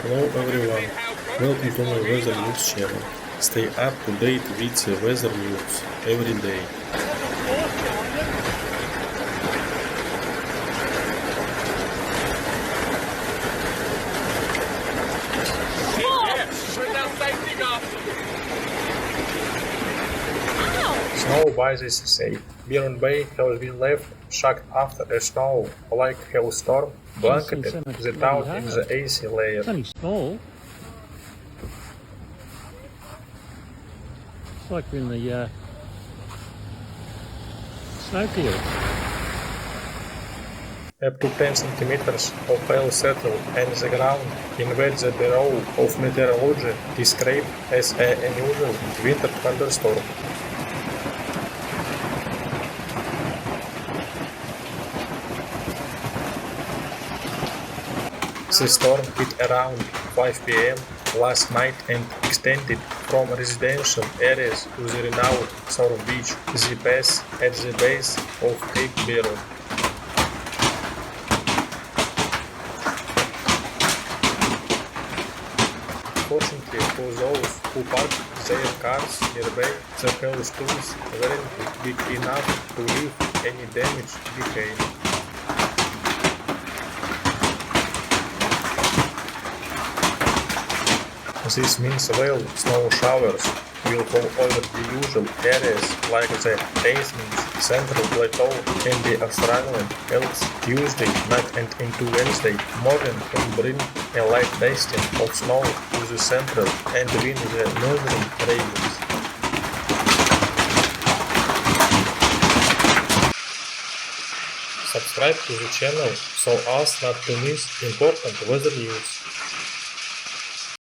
Hello everyone, welcome to my weather news channel. Stay up to date with the weather news every day. Snow by this say. Byron Bay has been left shocked after a snow like hailstorm blanketed the town in the icy layer. It's only small. It's like we're in the snowfield. Up to 10 centimeters of hail settled and the ground in which the Bureau of Meteorology described as an unusual winter thunderstorm. The storm hit around 5 p.m. last night and extended from residential areas to the renowned South Beach, the pass at the base of Cape Byron. Fortunately for those who parked their cars nearby, the hailstones weren't big enough to leave any damage behind. This means well snow showers will fall over the usual areas like the basements, central plateau, and the Australian Alps Tuesday night and into Wednesday morning can bring a light dusting of snow to the central and win the northern regions. Subscribe to the channel so as not to miss important weather news.